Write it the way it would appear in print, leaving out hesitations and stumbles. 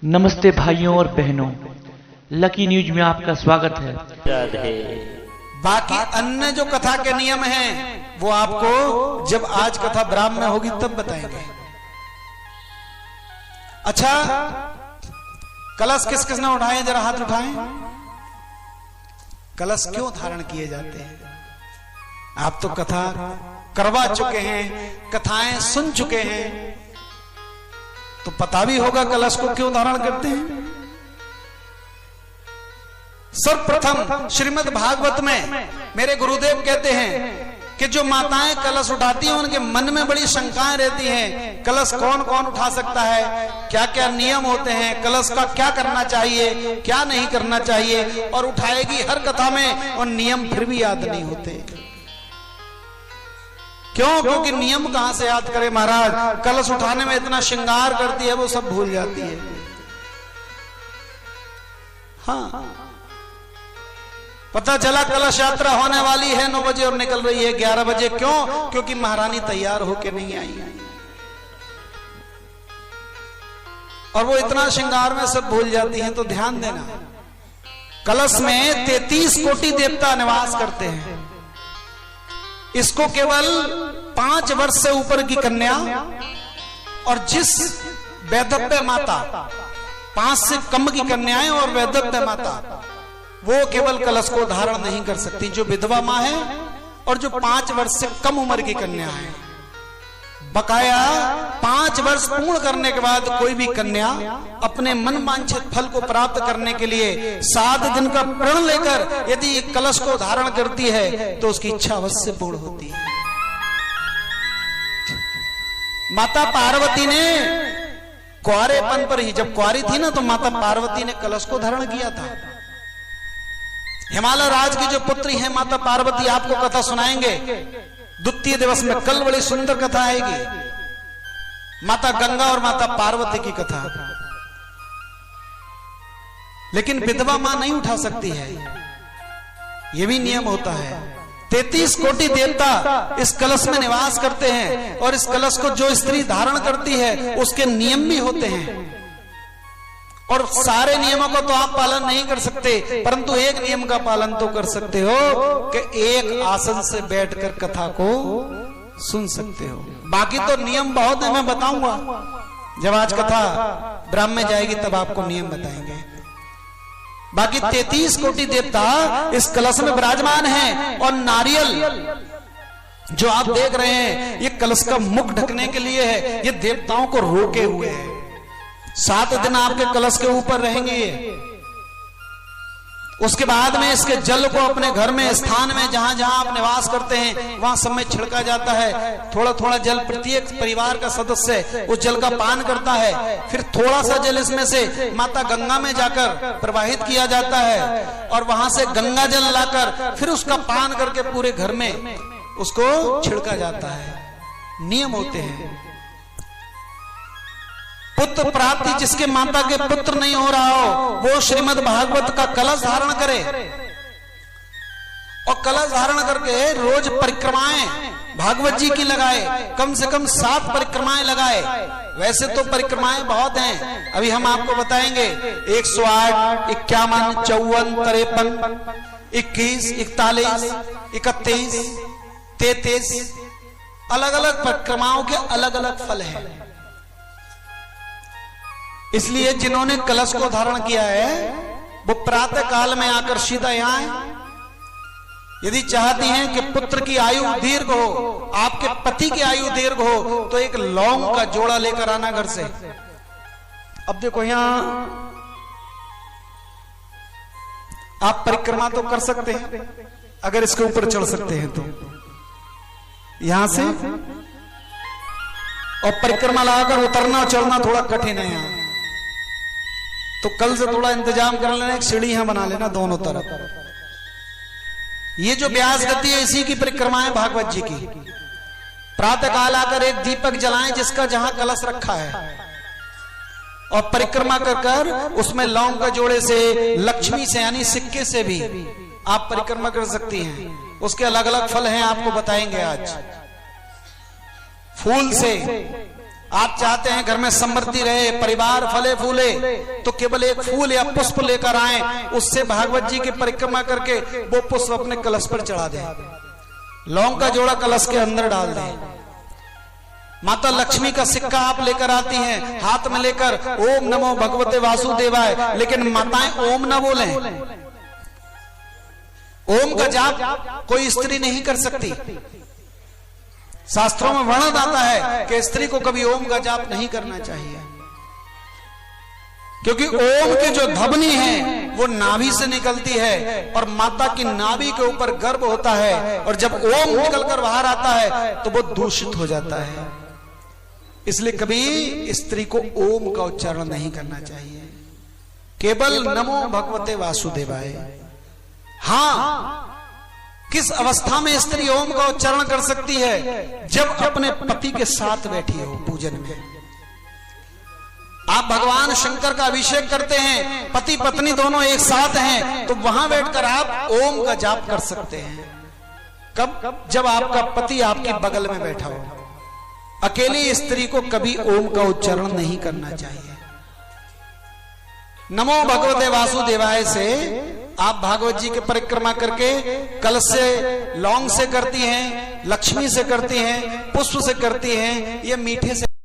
नमस्ते भाइयों और बहनों, लकी न्यूज में आपका स्वागत है। बाकी अन्य जो कथा के नियम हैं वो आपको जब आज कथा ब्राह्मण में होगी तब बताएंगे। अच्छा, कलश किस किसने उठाए, जरा हाथ उठाएं। कलश क्यों धारण किए जाते हैं? आप तो कथा करवा चुके हैं, कथाएं सुन चुके हैं, तो पता भी होगा कलश को क्यों धारण करते हैं। सर्वप्रथम श्रीमद् भागवत में मेरे गुरुदेव कहते हैं कि जो माताएं कलश उठाती हैं उनके मन में बड़ी शंकाएं रहती हैं। कलश कौन कौन उठा सकता है, क्या क्या नियम होते हैं, कलश का क्या करना चाहिए, क्या नहीं करना चाहिए, और उठाएगी हर कथा में और नियम फिर भी याद नहीं होते। क्यों? क्योंकि नियम कहां से याद करे महाराज। कलश उठाने में इतना श्रृंगार करती है वो सब भूल जाती है। हाँ, पता चला कलश यात्रा होने वाली है 9 बजे और निकल रही है 11 बजे। क्यों? क्योंकि महारानी तैयार होके नहीं आई और वो इतना श्रृंगार में सब भूल जाती हैं। तो ध्यान देना, कलश में 33 कोटि देवता निवास करते हैं। इसको केवल 5 वर्ष से ऊपर की कन्या और जिस वैधव्य माता, 5 से कम की कन्याएं और वैधव्य माता, वो केवल कलश को धारण नहीं कर सकती। जो विधवा मां है और जो 5 वर्ष से कम उम्र की कन्या है, बकाया 5 वर्ष पूर्ण करने के बाद कोई भी कन्या अपने मन वांछित फल को प्राप्त करने के लिए 7 दिन का प्रण लेकर यदि कलश को धारण करती है तो उसकी इच्छा अवश्य पूर्ण होती है। माता पार्वती ने कुंवारेपन पर ही, जब कुंवारी थी ना, तो माता पार्वती ने कलश को धारण किया था। हिमालय राज की जो पुत्री है माता पार्वती, आपको कथा सुनाएंगे द्वितीय दिवस में। कल बड़ी सुंदर कथा आएगी, माता गंगा और माता पार्वती की कथा। लेकिन विधवा मां नहीं उठा सकती है, यह भी नियम होता है। 33 कोटि देवता इस कलश में निवास करते हैं और इस कलश को जो स्त्री धारण करती है उसके नियम भी होते हैं। और सारे नियमों को तो आप पालन नहीं कर सकते, परंतु एक नियम का पालन तो कर सकते हो कि एक आसन से बैठकर कथा को सुन सकते हो। बाकी तो नियम बहुत है, मैं बताऊंगा जब आज कथा ब्राह्मण में जाएगी तब आपको नियम बताएंगे। बाकी 33 कोटि देवता इस कलश में विराजमान हैं और नारियल जो आप देख रहे हैं ये कलश का मुख ढकने के लिए है। ये देवताओं को रोके हुए है। 7 दिन आपके कलश के ऊपर रहेंगे। उसके बाद में इसके जल को अपने घर में, स्थान में, जहां जहां आप निवास करते हैं वहां सब में छिड़का जाता है। थोड़ा थोड़ा जल प्रत्येक परिवार का सदस्य उस जल का पान करता है। फिर थोड़ा सा जल इसमें से माता गंगा में जाकर प्रवाहित किया जाता है और वहां से गंगा जल लाकर फिर उसका पान करके पूरे घर में उसको छिड़का जाता है। नियम होते हैं। पुत्र प्राप्ति जिसके माता के पुत्र नहीं हो रहा हो वो श्रीमद् भागवत का कलश धारण करे और कलश धारण करके रोज परिक्रमाएं भागवत जी की लगाए, कम से कम 7 परिक्रमाएं लगाए। वैसे तो परिक्रमाएं बहुत हैं, अभी हम आपको बताएंगे। 108, 51, 54, 53, 21, 41, 31, 33 अलग अलग परिक्रमाओं के अलग अलग फल हैं। इसलिए जिन्होंने कलश को धारण किया है वो प्रातः काल में आकर सीधा यहां आए। यदि चाहती हैं कि पुत्र की आयु दीर्घ हो, आपके पति की आयु दीर्घ हो, तो एक लौंग का जोड़ा लेकर आना घर से। अब देखो यहां आप परिक्रमा तो कर सकते हैं, अगर इसके ऊपर चढ़ सकते हैं तो यहां से, और परिक्रमा लगाकर उतरना और चढ़ना थोड़ा कठिन है यहां, तो कल से थोड़ा इंतजाम कर लेना, एक सीढ़ी यहां बना लेना दोनों तरफ। ये जो व्यास गति है इसी की परिक्रमाएं भागवत जी की। प्रातः काल आकर एक दीपक जलाएं जिसका जहां कलश रखा है और परिक्रमा कर कर उसमें लौंग का जोड़े से, लक्ष्मी से यानी सिक्के से भी आप परिक्रमा कर सकती हैं। उसके अलग अलग फल हैं, आपको बताएंगे आज। फूल से आप चाहते हैं घर में समृद्धि रहे, परिवार फले फूले, तो केवल एक फूल या पुष्प लेकर आए, उससे भागवत जी की परिक्रमा करके वो पुष्प अपने कलश पर चढ़ा दें। लौंग का जोड़ा कलश के अंदर डाल दें। माता लक्ष्मी का सिक्का आप लेकर आती हैं, हाथ में लेकर ओम नमो भगवते वासुदेवाय, लेकिन माताएं ओम न बोलें। ओम का जाप कोई स्त्री नहीं कर सकती। शास्त्रों में वर्णन आता है कि स्त्री को कभी ओम का जाप नहीं करना चाहिए, क्योंकि ओम की जो ध्वनि है वो नाभि से निकलती है और माता की नाभि के ऊपर गर्भ होता है, और जब ओम निकलकर बाहर आता है तो वो दूषित हो जाता है। इसलिए कभी स्त्री को ओम का उच्चारण नहीं करना चाहिए, केवल नमो भगवते वासुदेवाय। हाँ, किस अवस्था में स्त्री ओम का उच्चारण कर सकती है? जब अपने पति के साथ बैठी हो पूजन में। आप भगवान शंकर का अभिषेक करते हैं, पति पत्नी दोनों एक साथ हैं, तो वहां बैठकर आप ओम का जाप कर सकते हैं। कब? जब आपका पति आपके बगल में बैठा हो। अकेली स्त्री को कभी ओम का उच्चारण नहीं करना चाहिए। नमो भगवते वासुदेवाय से आप भागवत जी की परिक्रमा करके कलश से, लौंग से करती हैं, लक्ष्मी से करती हैं, पुष्प से करती हैं, ये मीठे से